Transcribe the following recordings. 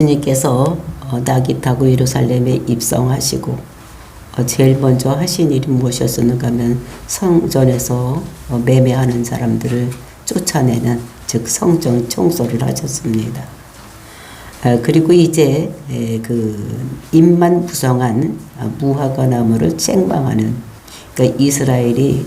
주님께서 낙이 타고 예루살렘에 입성하시고 제일 먼저 하신 일이 무엇이었는가 하면 성전에서 매매하는 사람들을 쫓아내는 즉 성전 청소를 하셨습니다. 그리고 이제 그 입만 부성한 무화과 나무를 책망하는, 그러니까 이스라엘이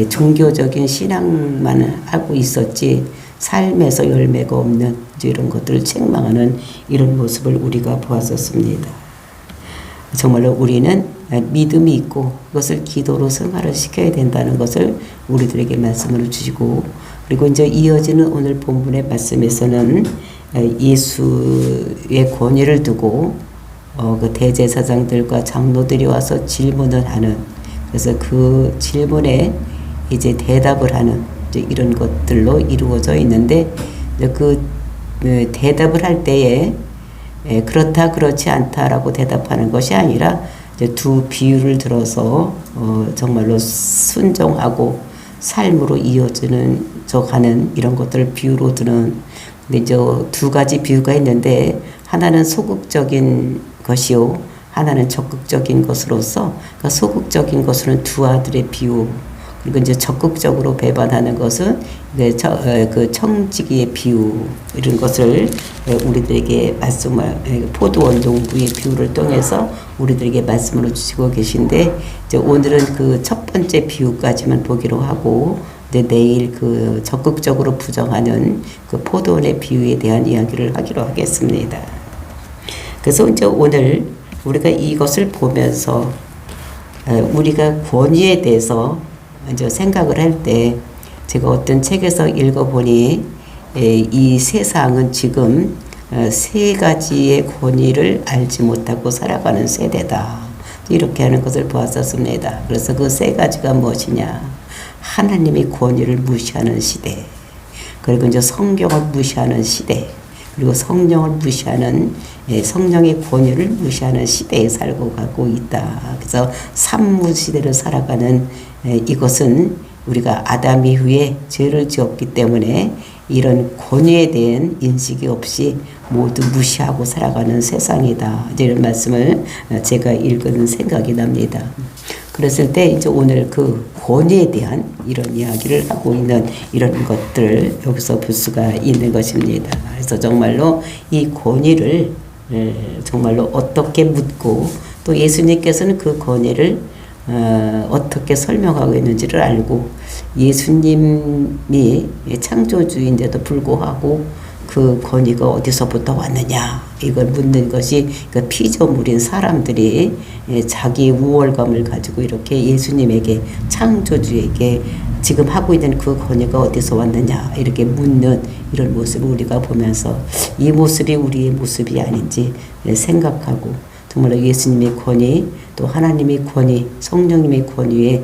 종교적인 신앙만 하고 있었지 삶에서 열매가 없는 이런 것들을 책망하는 이런 모습을 우리가 보았었습니다. 정말로 우리는 믿음이 있고 그것을 기도로 승화를 시켜야 된다는 것을 우리들에게 말씀을 주시고, 그리고 이제 이어지는 오늘 본문의 말씀에서는 예수의 권위를 두고 그 대제사장들과 장로들이 와서 질문을 하는, 그래서 그 질문에 이제 대답을 하는 이제 이런 것들로 이루어져 있는데, 그 대답을 할 때에 그렇다 그렇지 않다라고 대답하는 것이 아니라 이제 두 비유를 들어서 정말로 순종하고 삶으로 이어지는 가는 이런 것들을 비유로 드는. 근데 이제 두 가지 비유가 있는데, 하나는 소극적인 것이요, 하나는 적극적인 것으로서, 그러니까 소극적인 것으로는 두 아들의 비유, 그리고 이제 적극적으로 배반하는 것은 그 청지기의 비유, 이런 것을 우리들에게 말씀을, 포도원 농부의 비유를 통해서 우리들에게 말씀으로 주시고 계신데, 이제 오늘은 그 첫 번째 비유까지만 보기로 하고, 내일 그 적극적으로 부정하는 그 포도원의 비유에 대한 이야기를 하기로 하겠습니다. 그래서 이제 오늘 우리가 이것을 보면서 우리가 권위에 대해서 이제 생각을 할 때, 제가 어떤 책에서 읽어보니 이 세상은 지금 세 가지의 권위를 알지 못하고 살아가는 세대다, 이렇게 하는 것을 보았었습니다. 그래서 그 세 가지가 무엇이냐? 하나님의 권위를 무시하는 시대, 그리고 이제 성경을 무시하는 시대, 그리고 성령을 무시하는, 성령의 권위를 무시하는 시대에 살고 가고 있다. 그래서 산무 시대를 살아가는 이것은 우리가 아담 이후에 죄를 지었기 때문에 이런 권위에 대한 인식이 없이 모두 무시하고 살아가는 세상이다, 이런 말씀을 제가 읽은 생각이 납니다. 그랬을 때 이제 오늘 그 권위에 대한 이런 이야기를 하고 있는 이런 것들을 여기서 볼 수가 있는 것입니다. 그래서 정말로 이 권위를 정말로 어떻게 묻고, 또 예수님께서는 그 권위를 어떻게 설명하고 있는지를 알고, 예수님이 창조주인데도 불구하고 그 권위가 어디서부터 왔느냐, 이걸 묻는 것이 그 피조물인 사람들이 자기 우월감을 가지고 이렇게 예수님에게, 창조주에게 지금 하고 있는 그 권위가 어디서 왔느냐 이렇게 묻는 이런 모습을 우리가 보면서 이 모습이 우리의 모습이 아닌지 생각하고, 정말로 예수님의 권위, 또 하나님의 권위, 성령님의 권위에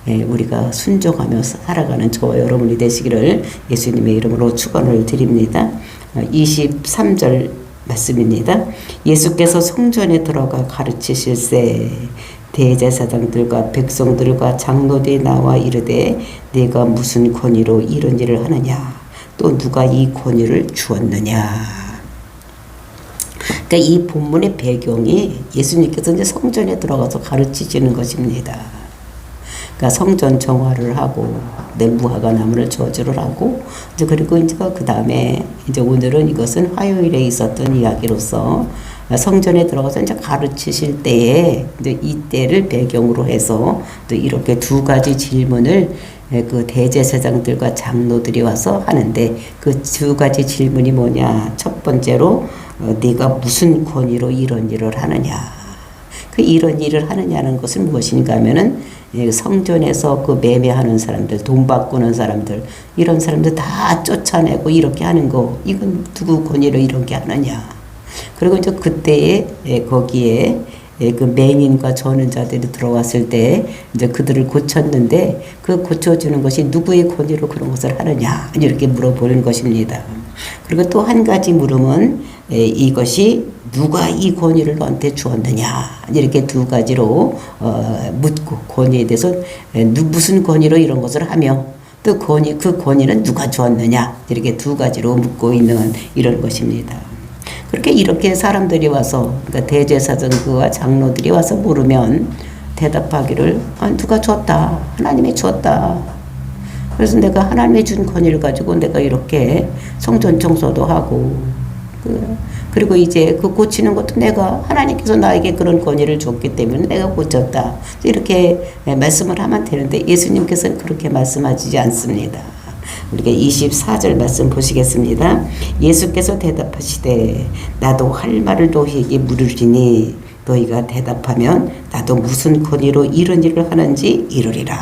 우리가 순종하며 살아가는 저와 여러분이 되시기를 예수님의 이름으로 축원을 드립니다. 23절 말씀입니다. 예수께서 성전에 들어가 가르치실세 대제사장들과 백성들과 장로들이 나와 이르되 네가 무슨 권위로 이런 일을 하느냐, 또 누가 이 권위를 주었느냐. 그러니까 이 본문의 배경이 예수님께서 이제 성전에 들어가서 가르치시는 것입니다. 그러니까 성전 정화를 하고 무화과 나무를 저주를 하고, 이제 그리고 이제 그 다음에 이제 오늘은 이것은 화요일에 있었던 이야기로서 성전에 들어가서 이제 가르치실 때에 이제 이때를 배경으로 해서 또 이렇게 두 가지 질문을 그 대제사장들과 장로들이 와서 하는데, 그 두 가지 질문이 뭐냐? 첫 번째로 네가 무슨 권위로 이런 일을 하느냐? 그 이런 일을 하느냐는 것은 무엇인가 하면은 성전에서 그 매매하는 사람들, 돈 바꾸는 사람들, 이런 사람들 다 쫓아내고 이렇게 하는 거, 이건 누구 권위로 이렇게 하느냐. 그리고 이제 그때에 거기에 그 맹인과 저는 자들이 들어왔을 때 이제 그들을 고쳤는데, 그 고쳐주는 것이 누구의 권위로 그런 것을 하느냐, 이렇게 물어보는 것입니다. 그리고 또 한 가지 물음은 이것이 누가 이 권위를 너한테 주었느냐, 이렇게 두 가지로 묻고, 권위에 대해서 무슨 권위로 이런 것을 하며, 또 그 권위는 누가 주었느냐, 이렇게 두 가지로 묻고 있는 이런 것입니다. 그렇게 이렇게 사람들이 와서, 그러니까 대제사장과 장로들이 와서 물으면 대답하기를, 누가 줬다. 하나님이 줬다. 그래서 내가 하나님이 준 권위를 가지고 내가 이렇게 성전 청소도 하고, 그리고 이제 그 고치는 것도 내가, 하나님께서 나에게 그런 권위를 줬기 때문에 내가 고쳤다. 이렇게 말씀을 하면 되는데 예수님께서는 그렇게 말씀하시지 않습니다. 우리가 24절 말씀 보시겠습니다. 예수께서 대답하시되 나도 할 말을 너희에게 물으리니 너희가 대답하면 나도 무슨 권위로 이런 일을 하는지 이르리라.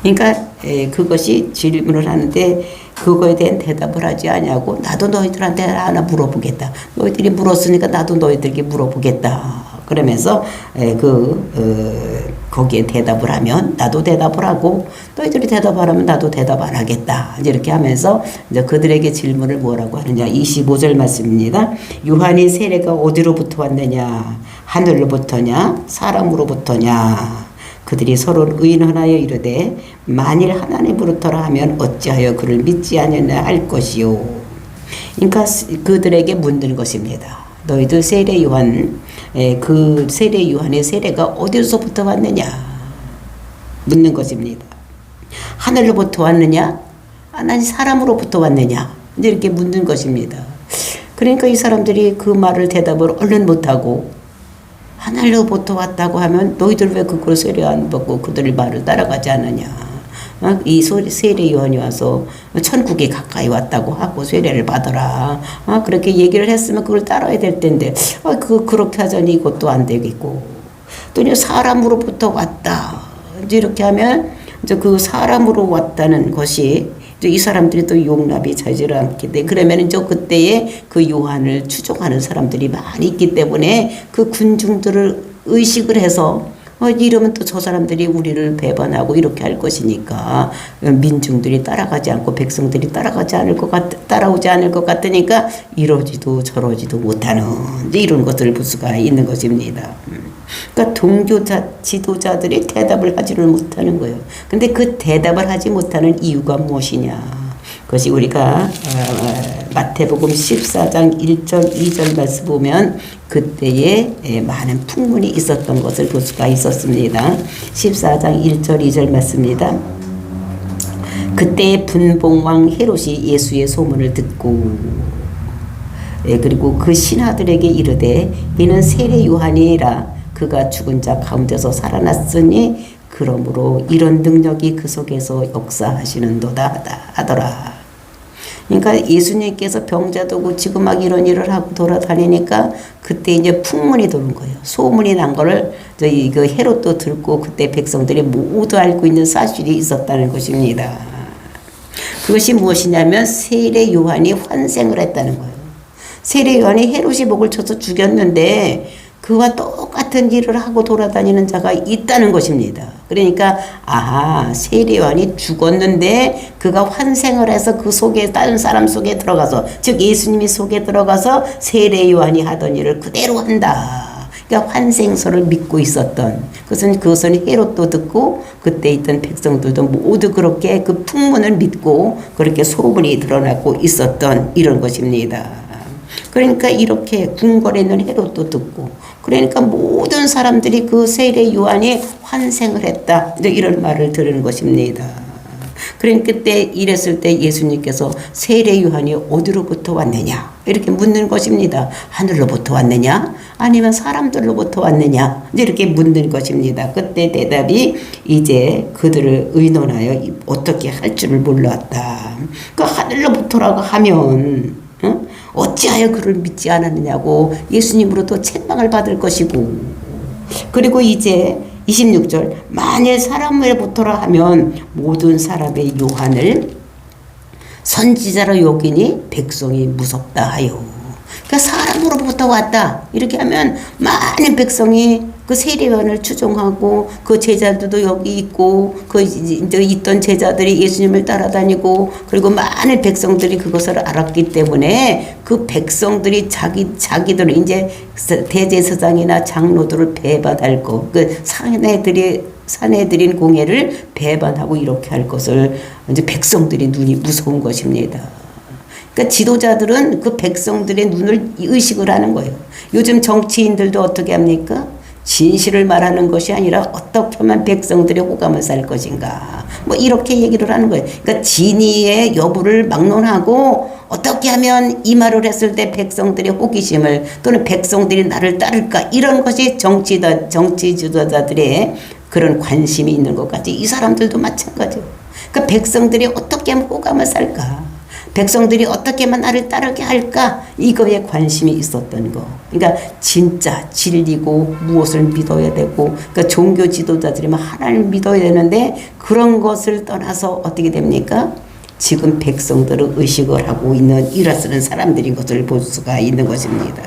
그러니까 그것이 질문을 하는데 그거에 대한 대답을 하지 아니하고 나도 너희들한테 하나 물어보겠다. 너희들이 물었으니까 나도 너희들에게 물어보겠다. 그러면서 거기에 대답을 하면 나도 대답을 하고 너희들이 대답하라면 나도 대답 안 하겠다. 이렇게 하면서 이제 그들에게 질문을 뭐라고 하느냐. 25절 말씀입니다. 요한의 세례가 어디로부터 왔느냐? 하늘로부터냐? 사람으로부터냐? 그들이 서로 의논하여 이르되 만일 하나님으로부터라 하면 어찌하여 그를 믿지 않느냐 할 것이요. 그러니까 그들에게 묻는 것입니다. 너희들 세례 요한, 그 세례 요한의 세례가 어디서부터 왔느냐 묻는 것입니다. 하늘로부터 왔느냐? 아니 사람으로부터 왔느냐? 이렇게 묻는 것입니다. 그러니까 이 사람들이 그 말을 대답을 얼른 못하고 하늘로부터 왔다고 하면 너희들 왜 그걸 세례 안 받고 그들의 말을 따라가지 않느냐. 이 세례 요한이 와서 천국에 가까이 왔다고 하고 세례를 받아라. 그렇게 얘기를 했으면 그걸 따라야 될 텐데 그렇게 하자니 이것도 안 되겠고 또 사람으로부터 왔다. 이제 이렇게 하면 이제 그 사람으로 왔다는 것이 이 사람들이 또 용납이 되지 않기 때문에 그러면 이제 그때에 그 요한을 추종하는 사람들이 많이 있기 때문에 그 군중들을 의식을 해서 이러면 또 저 사람들이 우리를 배반하고 이렇게 할 것이니까 민중들이 따라가지 않고 백성들이 따라오지 않을 것 같으니까 이러지도 저러지도 못하는 이런 것들을 볼 수가 있는 것입니다. 그러니까 동교자 지도자들이 대답을 하지를 못하는 거예요. 근데 그 대답을 하지 못하는 이유가 무엇이냐? 그것이 우리가 마태복음 14장 1절 2절 말씀 보면 그때에 많은 풍문이 있었던 것을 볼 수가 있었습니다. 14장 1절 2절 말씀입니다. 그때 분봉왕 헤롯이 예수의 소문을 듣고 그리고 그 신하들에게 이르되 이는 세례 요한이라 그가 죽은 자 가운데서 살아났으니 그러므로 이런 능력이 그 속에서 역사하시는도다 하더라. 그러니까 예수님께서 병자도 고치고 막 이런 일을 하고 돌아다니니까 그때 이제 풍문이 도는 거예요. 소문이 난 거를 저희 그 헤롯도 듣고 그때 백성들이 모두 알고 있는 사실이 있었다는 것입니다. 그것이 무엇이냐면 세례 요한이 환생을 했다는 거예요. 세례 요한이 헤롯이 목을 쳐서 죽였는데 그와 똑같은 일을 하고 돌아다니는 자가 있다는 것입니다. 그러니까 세례 요한이 죽었는데 그가 환생을 해서 그 속에 다른 사람 속에 들어가서 즉 예수님이 속에 들어가서 세례 요한이 하던 일을 그대로 한다. 그러니까 환생설을 믿고 있었던 그것은 헤롯도 듣고 그때 있던 백성들도 모두 그렇게 그 풍문을 믿고 그렇게 소문이 드러나고 있었던 이런 것입니다. 그러니까 이렇게 궁궐에는 헤롯도 듣고 그러니까 모든 사람들이 그 세례 요한이 환생을 했다. 이런 말을 들은 것입니다. 그러니까 그때 이랬을 때 예수님께서 세례 요한이 어디로부터 왔느냐 이렇게 묻는 것입니다. 하늘로부터 왔느냐 아니면 사람들로부터 왔느냐 이렇게 묻는 것입니다. 그때 대답이 이제 그들을 의논하여 어떻게 할 줄을 몰랐다. 그 하늘로부터라고 하면 어찌하여 그를 믿지 않았느냐고 예수님으로부터 책망을 받을 것이고 그리고 이제 26절 만일 사람으로부터라 하면 모든 사람의 요한을 선지자로 여기니 백성이 무섭다 하여 그러니까 사람으로부터 왔다 이렇게 하면 많은 백성이 그 세례 요한을 추종하고 그 제자들도 여기 있고 그 이제 있던 제자들이 예수님을 따라다니고 그리고 많은 백성들이 그것을 알았기 때문에 그 백성들이 자기들 이제 대제사장이나 장로들을 배반할 거 그 사내들인 공회를 배반하고 이렇게 할 것을 이제 백성들이 눈이 무서운 것입니다. 그러니까 지도자들은 그 백성들의 눈을 의식을 하는 거예요. 요즘 정치인들도 어떻게 합니까? 진실을 말하는 것이 아니라 어떻게 하면 백성들의 호감을 살 것인가. 뭐 이렇게 얘기를 하는 거예요. 그러니까 진위의 여부를 막론하고 어떻게 하면 이 말을 했을 때 백성들의 호기심을 또는 백성들이 나를 따를까 이런 것이 정치 지도자들의 그런 관심이 있는 것 같지. 이 사람들도 마찬가지예요. 그러니까 백성들이 어떻게 하면 호감을 살까. 백성들이 어떻게 하면 나를 따르게 할까? 이거에 관심이 있었던 거. 그러니까 진짜 진리고 무엇을 믿어야 되고, 그러니까 종교 지도자들이면 하나님을 믿어야 되는데 그런 것을 떠나서 어떻게 됩니까? 지금 백성들을 의식을 하고 있는 일하쓰는 사람들인 것을 볼 수가 있는 것입니다.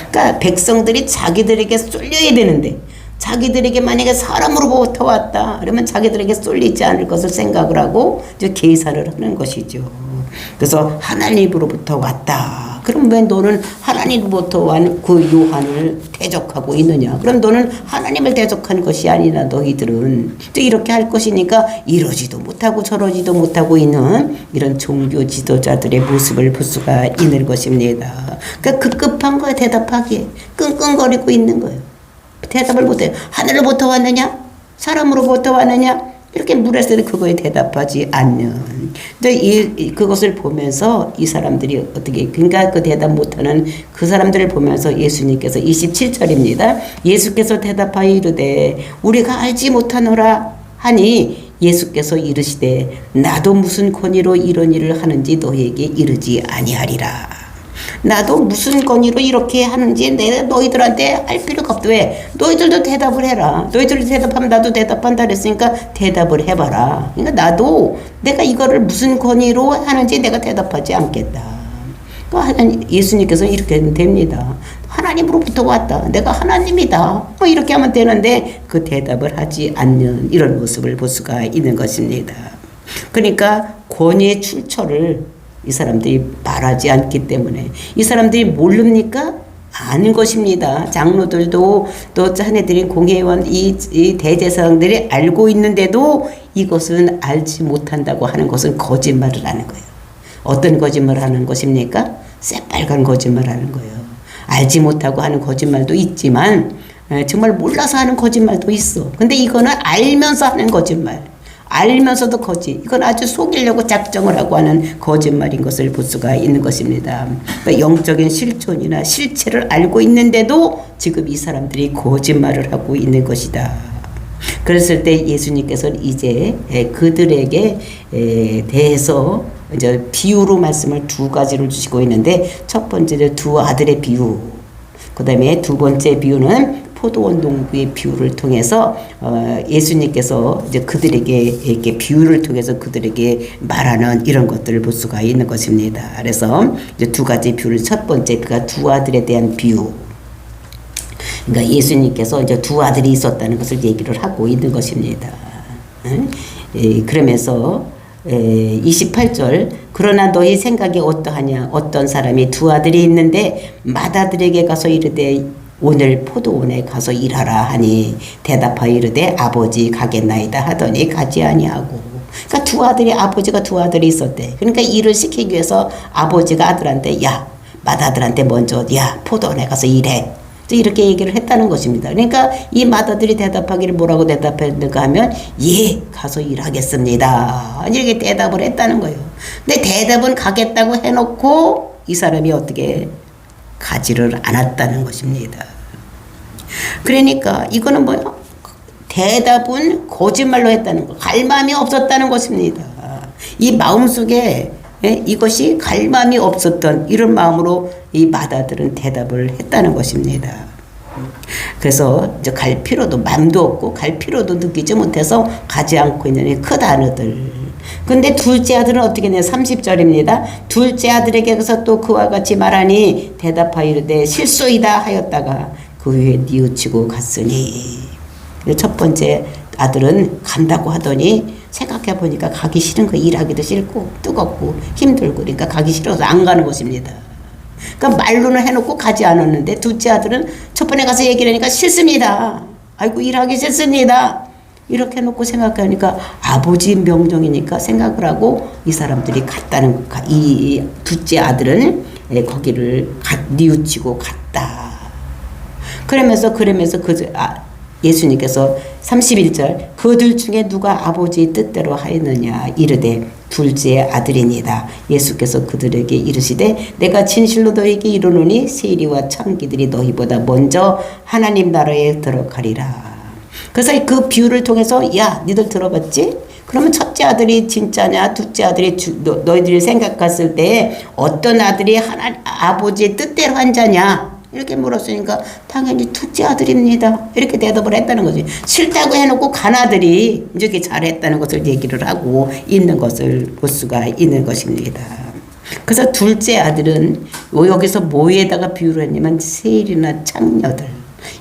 그러니까 백성들이 자기들에게 쏠려야 되는데 자기들에게 만약에 사람으로부터 왔다 그러면 자기들에게 쏠리지 않을 것을 생각을 하고 이제 계산을 하는 것이죠. 그래서 하나님으로부터 왔다. 그럼 왜 너는 하나님으로부터 온 그 요한을 대적하고 있느냐? 그럼 너는 하나님을 대적하는 것이 아니라 너희들은 또 이렇게 할 것이니까 이러지도 못하고 저러지도 못하고 있는 이런 종교 지도자들의 모습을 볼 수가 있는 것입니다. 그러니까 급급한 거에 대답하기에 끙끙거리고 있는 거예요. 대답을 못해요. 하늘로부터 왔느냐? 사람으로부터 왔느냐? 이렇게 물었을 때 그거에 대답하지 않는. 근데 그것을 보면서 이 사람들이 어떻게, 그러니까 그 대답 못하는 그 사람들을 보면서 예수님께서 27절입니다. 예수께서 대답하여 이르되 우리가 알지 못하노라 하니 예수께서 이르시되 나도 무슨 권위로 이런 일을 하는지 너희에게 이르지 아니하리라. 나도 무슨 권위로 이렇게 하는지 내가 너희들한테 알 필요가 없다. 왜? 너희들도 대답을 해라. 너희들이 대답하면 나도 대답한다 그랬으니까 대답을 해봐라. 그러니까 나도 내가 이거를 무슨 권위로 하는지 내가 대답하지 않겠다. 그러니까 예수님께서 이렇게 하면 됩니다. 하나님으로부터 왔다. 내가 하나님이다. 뭐 이렇게 하면 되는데 그 대답을 하지 않는 이런 모습을 볼 수가 있는 것입니다. 그러니까 권위의 출처를 이 사람들이 말하지 않기 때문에 이 사람들이 모릅니까? 아는 것입니다. 장로들도 또 자네들이 공회의원 이 대제사장들이 알고 있는데도 이것은 알지 못한다고 하는 것은 거짓말을 하는 거예요. 어떤 거짓말을 하는 것입니까? 새빨간 거짓말을 하는 거예요. 알지 못하고 하는 거짓말도 있지만 정말 몰라서 하는 거짓말도 있어. 근데 이거는 알면서 하는 거짓말. 알면서도 거짓. 이건 아주 속이려고 작정을 하고 하는 거짓말인 것을 볼 수가 있는 것입니다. 그러니까 영적인 실존이나 실체를 알고 있는데도 지금 이 사람들이 거짓말을 하고 있는 것이다. 그랬을 때 예수님께서는 이제 그들에게 대해서 이제 비유로 말씀을 두 가지를 주시고 있는데 첫 번째는 두 아들의 비유. 그 다음에 두 번째 비유는 포도원 농부의 비유를 통해서 예수님께서 이제 그들에게 이렇게 비유를 통해서 그들에게 말하는 이런 것들을 볼 수가 있는 것입니다. 그래서 이제 두 가지 비유를 첫 번째 그가 두 아들에 대한 비유. 그러니까 예수님께서 이제 두 아들이 있었다는 것을 얘기를 하고 있는 것입니다. 그러면서 28절 그러나 너희 생각이 어떠하냐 어떤 사람이 두 아들이 있는데 맏아들에게 가서 이르되 오늘 포도원에 가서 일하라 하니 대답하여 이르되 아버지 가겠나이다 하더니 가지 아니하고. 그러니까 두 아들이 아버지가 두 아들이 있었대. 그러니까 일을 시키기 위해서 아버지가 아들한테 야 맏아들한테 먼저 야 포도원에 가서 일해. 이렇게 얘기를 했다는 것입니다. 그러니까 이 맏아들이 대답하기를 뭐라고 대답했는가 하면 예 가서 일하겠습니다. 이렇게 대답을 했다는 거예요. 근데 대답은 가겠다고 해놓고 이 사람이 어떻게 가지를 않았다는 것입니다. 그러니까 이거는 뭐야? 대답은 거짓말로 했다는 거. 갈망이 없었다는 것입니다. 이 마음속에 이것이 갈망이 없었던 이런 마음으로 이 맏아들은 대답을 했다는 것입니다. 그래서 이제 갈 필요도 마음도 없고 갈 필요도 느끼지 못해서 가지 않고 있는 그 아들. 근데 둘째 아들은 어떻게 했냐? 30절입니다. 둘째 아들에게 가서 또 그와 같이 말하니 대답하여 이르되 실소이다 하였다가 그 후에 뉘우치고 갔으니. 첫 번째 아들은 간다고 하더니 생각해 보니까 가기 싫은 거, 일하기도 싫고 뜨겁고 힘들고 그러니까 가기 싫어서 안 가는 것입니다. 그러니까 말로는 해놓고 가지 않았는데 둘째 아들은 첫 번에 가서 얘기를 하니까 싫습니다. 아이고 일하기 싫습니다. 이렇게 해놓고 생각하니까 아버지 명령이니까 생각을 하고 이 사람들이 갔다는 이 둘째 아들은 거기를 뉘우치고 갔다. 그러면서 예수님께서 31절 그들 중에 누가 아버지의 뜻대로 하였느냐 이르되 둘째 아들이니이다. 예수께서 그들에게 이르시되 내가 진실로 너희에게 이르노니 세리와 창기들이 너희보다 먼저 하나님 나라에 들어가리라. 그래서 그 비유를 통해서 야 니들 들어봤지? 그러면 첫째 아들이 진짜냐 둘째 아들이 너희들이 생각했을 때 어떤 아들이 아버지의 뜻대로 한 자냐 이렇게 물었으니까 당연히 둘째 아들입니다. 이렇게 대답을 했다는 거지. 싫다고 해놓고 간 아들이 이렇게 잘했다는 것을 얘기를 하고 있는 것을 볼 수가 있는 것입니다. 그래서 둘째 아들은 여기서 뭐에다가 비유를 했냐면 세리나 창녀들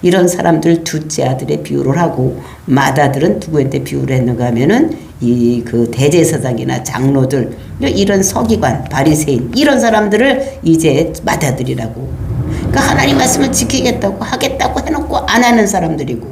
이런 사람들 둘째 아들의 비유를 하고 맏아들은 누구한테 비유를 했는가 하면은 이 그 대제사장이나 장로들 이런 서기관 바리새인 이런 사람들을 이제 맏아들이라고. 그러니까 하나님 말씀을 지키겠다고 하겠다고 해놓고 안 하는 사람들이고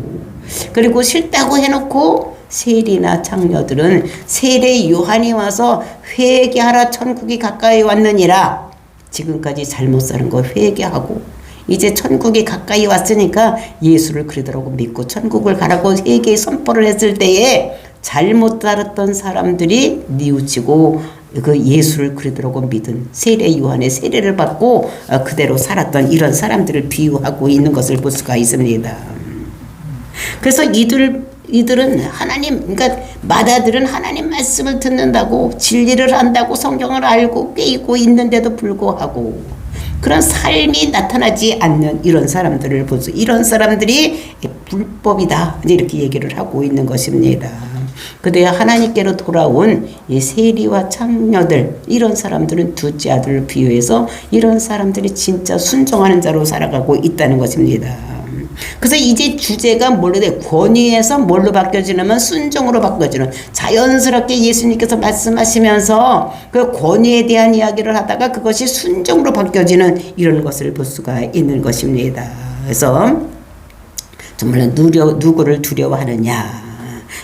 그리고 싫다고 해놓고 세리나 창녀들은 세례 요한이 와서 회개하라 천국이 가까이 왔느니라 지금까지 잘못 사는 거 회개하고 이제 천국이 가까이 왔으니까 예수를 그리스도라고 믿고 천국을 가라고 회개의 선포를 했을 때에 잘못 살았던 사람들이 뉘우치고 그 예수를 그리스도라고 믿은 세례 요한의 세례를 받고 그대로 살았던 이런 사람들을 비유하고 있는 것을 볼 수가 있습니다. 그래서 이들은 하나님 그러니까 맏아들은 하나님 말씀을 듣는다고 진리를 한다고 성경을 알고 꿰고 있는데도 불구하고 그런 삶이 나타나지 않는 이런 사람들을 보수 이런 사람들이 불법이다 이렇게 얘기를 하고 있는 것입니다. 그때 하나님께로 돌아온 이 세리와 창녀들 이런 사람들은 둘째 아들을 비유해서 이런 사람들이 진짜 순종하는 자로 살아가고 있다는 것입니다. 그래서 이제 주제가 뭘로 돼? 권위에서 뭘로 바뀌어지냐면 순종으로 바뀌어지는 자연스럽게 예수님께서 말씀하시면서 그 권위에 대한 이야기를 하다가 그것이 순종으로 바뀌어지는 이런 것을 볼 수가 있는 것입니다. 그래서 정말 누구를 두려워하느냐?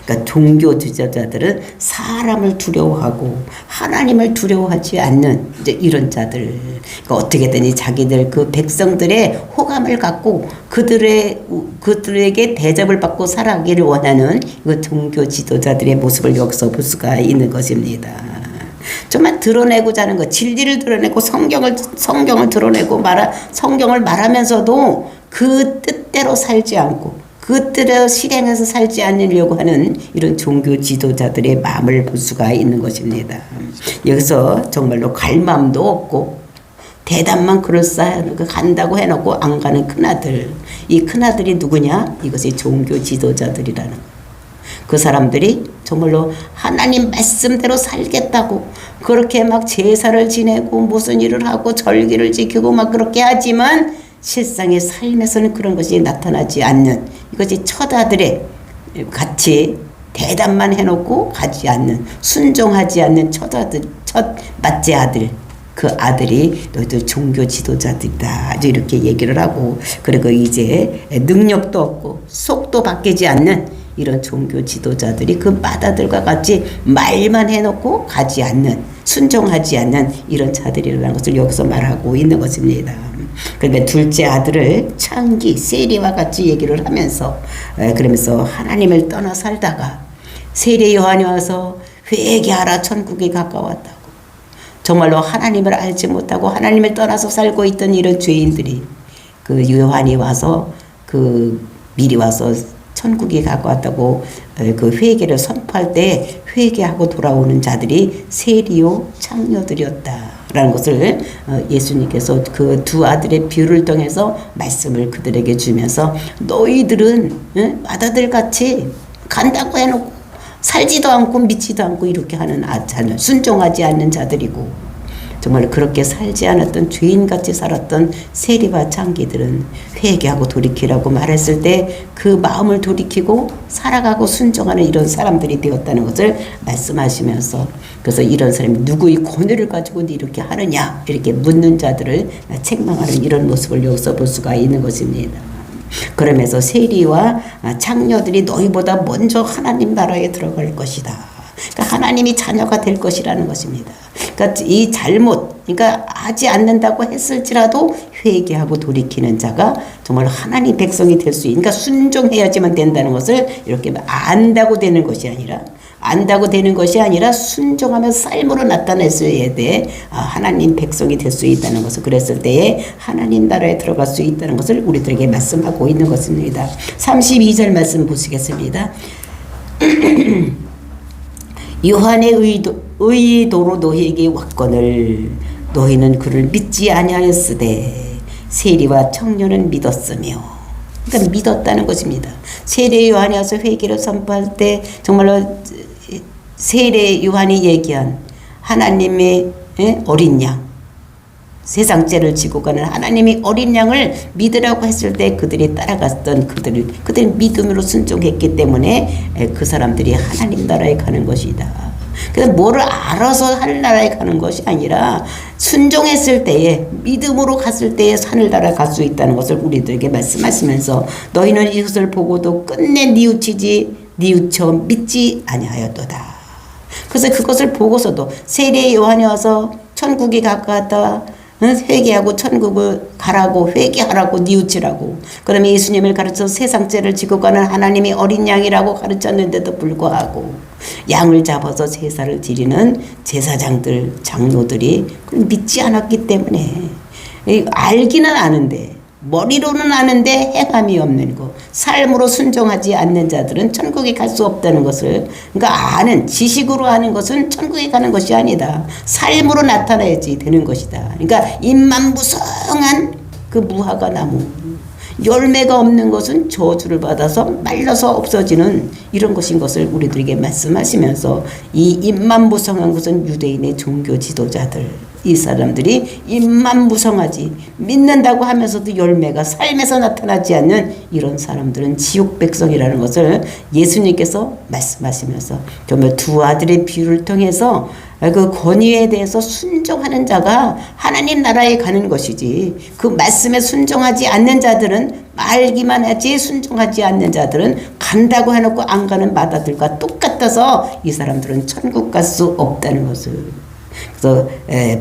그러니까 종교 지도자들은 사람을 두려워하고 하나님을 두려워하지 않는 이제 이런 자들. 그러니까 어떻게든 자기들 그 백성들의 호감을 갖고 그들에게 대접을 받고 살아가기를 원하는 그 종교 지도자들의 모습을 여기서 볼 수가 있는 것입니다. 정말 드러내고자 하는 것, 진리를 드러내고 성경을 드러내고 성경을 말하면서도 그 뜻대로 살지 않고 그 뜻을 실행해서 살지 않으려고 하는 이런 종교 지도자들의 마음을 볼 수가 있는 것입니다. 여기서 정말로 갈 마음도 없고 대답만 그럴싸하게 간다고 해놓고 안 가는 큰아들. 이 큰아들이 누구냐? 이것이 종교 지도자들이라는 거예요. 그 사람들이 정말로 하나님 말씀대로 살겠다고 그렇게 막 제사를 지내고 무슨 일을 하고 절기를 지키고 막 그렇게 하지만 실상의 삶에서는 그런 것이 나타나지 않는 이것이 첫 아들의 같이 대답만 해놓고 가지 않는 순종하지 않는 첫 맏째 아들 그 아들이 너희들 종교 지도자들이다 이렇게 얘기를 하고 그리고 이제 능력도 없고 속도 바뀌지 않는 이런 종교 지도자들이 그 맏아들과 같이 말만 해놓고 가지 않는 순종하지 않는 이런 자들이라는 것을 여기서 말하고 있는 것입니다. 그런데 둘째 아들을 창기 세리와 같이 얘기를 하면서 그러면서 하나님을 떠나 살다가 세례 요한이 와서 회개하라 천국이 가까웠다고 정말로 하나님을 알지 못하고 하나님을 떠나서 살고 있던 이런 죄인들이 그 요한이 와서 미리 와서 천국이 가까웠다고 그 회개를 선포할 때 회개하고 돌아오는 자들이 세리요 창녀들이었다라는 것을 예수님께서 그 두 아들의 비유를 통해서 말씀을 그들에게 주면서 너희들은 맏아들같이 간다고 해놓고 살지도 않고 믿지도 않고 이렇게 하는 자들 순종하지 않는 자들이고 정말 그렇게 살지 않았던 죄인같이 살았던 세리와 창기들은 회개하고 돌이키라고 말했을 때 그 마음을 돌이키고 살아가고 순종하는 이런 사람들이 되었다는 것을 말씀하시면서 그래서 이런 사람이 누구의 권위를 가지고 이렇게 하느냐 이렇게 묻는 자들을 책망하는 이런 모습을 여기서 볼 수가 있는 것입니다. 그러면서 세리와 장녀들이 너희보다 먼저 하나님 나라에 들어갈 것이다. 그러니까 하나님이 자녀가 될 것이라는 것입니다. 그러니까 이 잘못, 그러니까 하지 않는다고 했을지라도 회개하고 돌이키는 자가 정말 하나님 백성이 될 수 있는, 그러니까 순종해야지만 된다는 것을 이렇게 안다고 되는 것이 아니라 순종하며 삶으로 나타냈어야 돼. 하나님 백성이 될 수 있다는 것을, 그랬을 때에 하나님 나라에 들어갈 수 있다는 것을 우리들에게 말씀하고 있는 것입니다. 32절 말씀 보시겠습니다. 요한의 의도로 너희에게 왔거늘 너희는 그를 믿지 아니하였으되 세리와 청년은 믿었으며, 그러니까 믿었다는 것입니다. 세례 요한이 와서 회개를 선포할 때 정말로 세례 요한이 얘기한 하나님의 어린 양, 세상 죄를 지고 가는 하나님의 어린 양을 믿으라고 했을 때 그들이 따라갔던 그들이 믿음으로 순종했기 때문에 그 사람들이 하나님 나라에 가는 것이다. 그래서 뭐를 알아서 할 나라에 가는 것이 아니라 순종했을 때에, 믿음으로 갔을 때에 산을 따라 갈 수 있다는 것을 우리들에게 말씀하시면서 너희는 이것을 보고도 끝내 뉘우쳐 믿지 아니하였도다. 그래서 그것을 보고서도 세례 요한이 와서 천국이 가까웠다, 회개하고 천국을 가라고, 회개하라고, 뉘우치라고, 그러면 예수님을 가르쳐 세상 죄를 지고 가는 하나님의 어린 양이라고 가르쳤는데도 불구하고 양을 잡아서 제사를 드리는 제사장들, 장로들이 그걸 믿지 않았기 때문에, 알기는 아는데, 머리로는 아는데 행함이 없는 것, 삶으로 순종하지 않는 자들은 천국에 갈 수 없다는 것을, 그러니까 아는, 지식으로 아는 것은 천국에 가는 것이 아니다. 삶으로 나타나야지 되는 것이다. 그러니까 임만무성한 그 무화과 나무, 열매가 없는 것은 저주를 받아서 말라서 없어지는 이런 것인 것을 우리들에게 말씀하시면서, 이 임만무성한 것은 유대인의 종교 지도자들, 이 사람들이 임만무성하지, 믿는다고 하면서도 열매가 삶에서 나타나지 않는 이런 사람들은 지옥 백성이라는 것을 예수님께서 말씀하시면서 정말 두 아들의 비유를 통해서 그 권위에 대해서 순종하는 자가 하나님 나라에 가는 것이지, 그 말씀에 순종하지 않는 자들은, 알기만 하지 순종하지 않는 자들은 간다고 해놓고 안 가는 마다들과 똑같아서 이 사람들은 천국 갈 수 없다는 것을, 그래서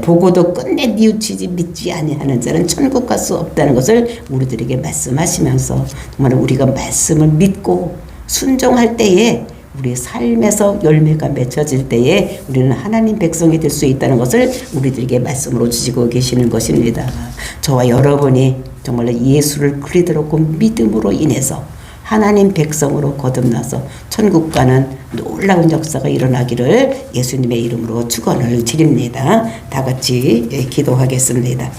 보고도 끝내 뉘우치지 믿지 아니하는 자는 천국 갈 수 없다는 것을 우리들에게 말씀하시면서, 정말 우리가 말씀을 믿고 순종할 때에 우리의 삶에서 열매가 맺혀질 때에 우리는 하나님 백성이 될 수 있다는 것을 우리들에게 말씀으로 주시고 계시는 것입니다. 저와 여러분이 정말로 예수를 그리스도로 믿음으로 인해서 하나님 백성으로 거듭나서 천국 가는 놀라운 역사가 일어나기를 예수님의 이름으로 축원을 드립니다. 다 같이 기도하겠습니다.